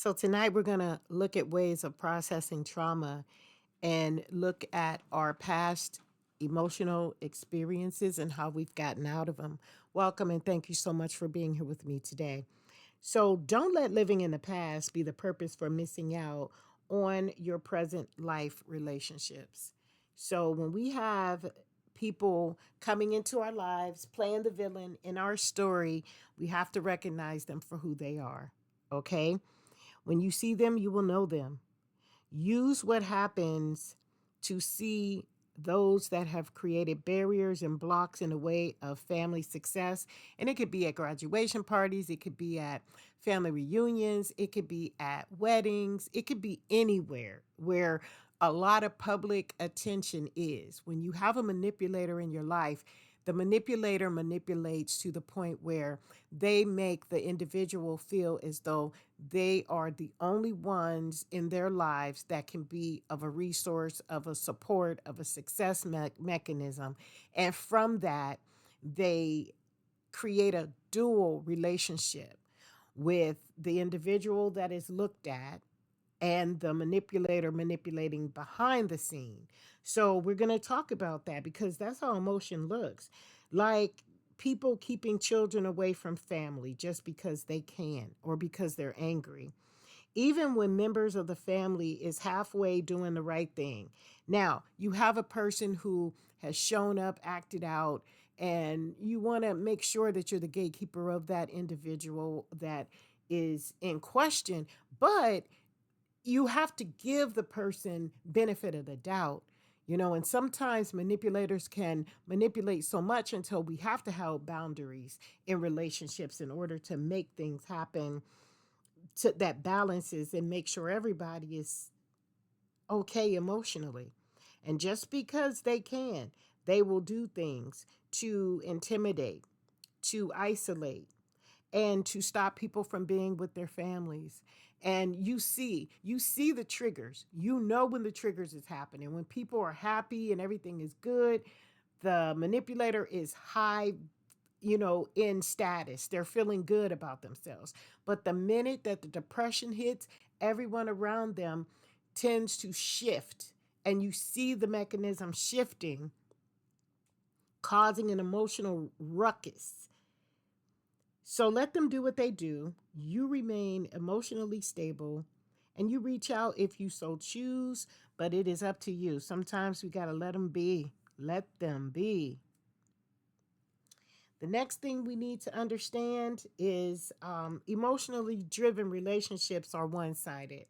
So, tonight we're going to look at ways of processing trauma and look at our past emotional experiences and how we've gotten out of them. Welcome and thank you so much for being here with me today. So, don't let living in the past be the purpose for missing out on your present life relationships. So, when we have people coming into our lives, playing the villain in our story, we have to recognize them for who they are. Okay? When you see them, you will know them. Use what happens to see those that have created barriers and blocks in the way of family success. And it could be at graduation parties, it could be at family reunions, it could be at weddings, it could be anywhere where a lot of public attention is. When you have a manipulator in your life, the manipulator manipulates to the point where they make the individual feel as though they are the only ones in their lives that can be of a resource, of a support, of a success mechanism. And from that, they create a dual relationship with the individual that is looked at and the manipulator manipulating behind the scene. So we're going to talk about that because that's how emotion looks. Like people keeping children away from family just because they can or because they're angry, even when members of the family is halfway doing the right thing. Now, you have a person who has shown up, acted out, and you want to make sure that you're the gatekeeper of that individual that is in question, but you have to give the person benefit of the doubt. And sometimes manipulators can manipulate so much until we have to have boundaries in relationships in order to make things happen that balances and make sure everybody is okay emotionally. And just because they can, they will do things to intimidate, to isolate, and to stop people from being with their families. And you see the triggers. You know when the triggers is happening. When people are happy and everything is good, the manipulator is high, in status. They're feeling good about themselves. But the minute that the depression hits, everyone around them tends to shift. And you see the mechanism shifting, causing an emotional ruckus. So let them do what they do. You remain emotionally stable and you reach out if you so choose, but it is up to you. Sometimes we got to let them be. Let them be. The next thing we need to understand is emotionally driven relationships are one sided.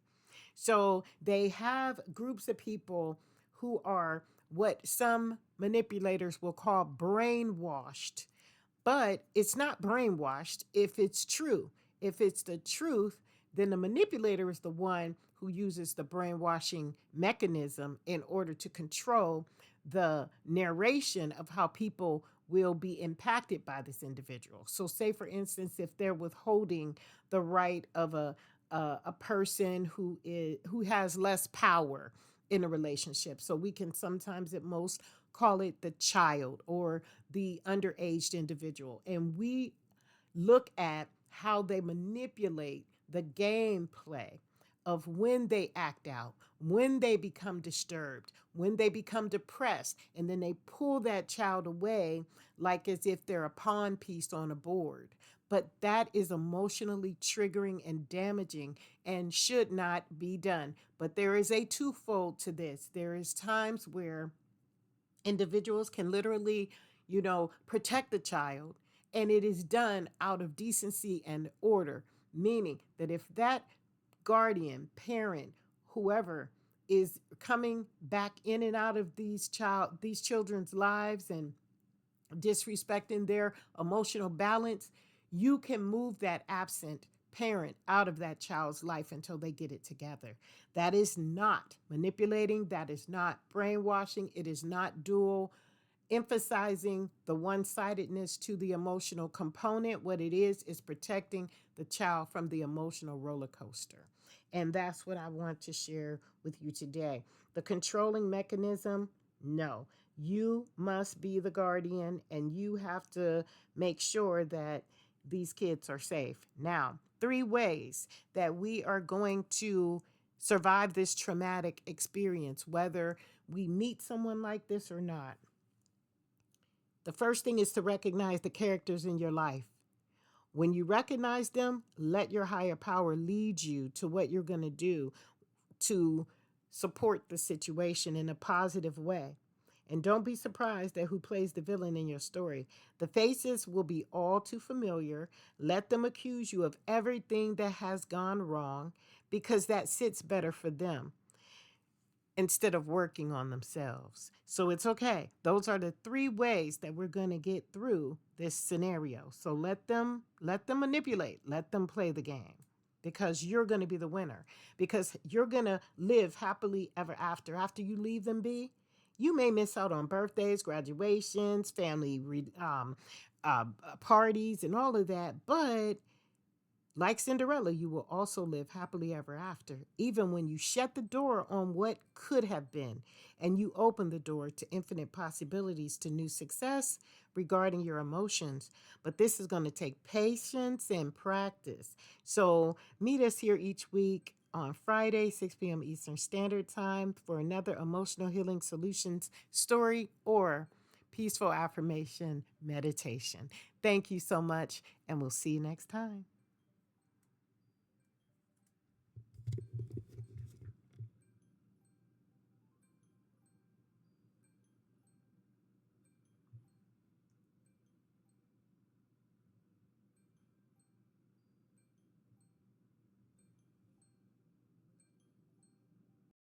So they have groups of people who are what some manipulators will call brainwashed, but it's not brainwashed if it's true. If it's the truth, then the manipulator is the one who uses the brainwashing mechanism in order to control the narration of how people will be impacted by this individual. So, say for instance, if they're withholding the right of a person who has less power in a relationship, so we can sometimes at most call it the child or the underaged individual. And we look at how they manipulate the gameplay of when they act out, when they become disturbed, when they become depressed, and then they pull that child away like as if they're a pawn piece on a board. But that is emotionally triggering and damaging and should not be done. But there is a twofold to this. There is times where individuals can literally, protect the child. And it is done out of decency and order, meaning that if that guardian, parent, whoever is coming back in and out of these children's lives and disrespecting their emotional balance, you can move that absent parent out of that child's life until they get it together. That is not manipulating. That is not brainwashing. It is not dual emphasizing the one-sidedness to the emotional component. What it is protecting the child from the emotional roller coaster. And that's what I want to share with you today. The controlling mechanism, no. You must be the guardian and you have to make sure that these kids are safe. Now, 3 ways that we are going to survive this traumatic experience, whether we meet someone like this or not. The first thing is to recognize the characters in your life. When you recognize them, let your higher power lead you to what you're going to do to support the situation in a positive way. And don't be surprised at who plays the villain in your story. The faces will be all too familiar. Let them accuse you of everything that has gone wrong because that sits better for them instead of working on themselves. So it's okay. Those are the 3 ways that we're going to get through this scenario. So let them manipulate, let them play the game because you're going to be the winner because you're going to live happily ever after you leave them be. You may miss out on birthdays, graduations, family uh, parties and all of that, but like Cinderella, you will also live happily ever after, even when you shut the door on what could have been and you open the door to infinite possibilities to new success regarding your emotions. But this is going to take patience and practice. So meet us here each week on Friday, 6 p.m. Eastern Standard Time for another Emotional Healing Solutions story or peaceful affirmation meditation. Thank you so much, and we'll see you next time.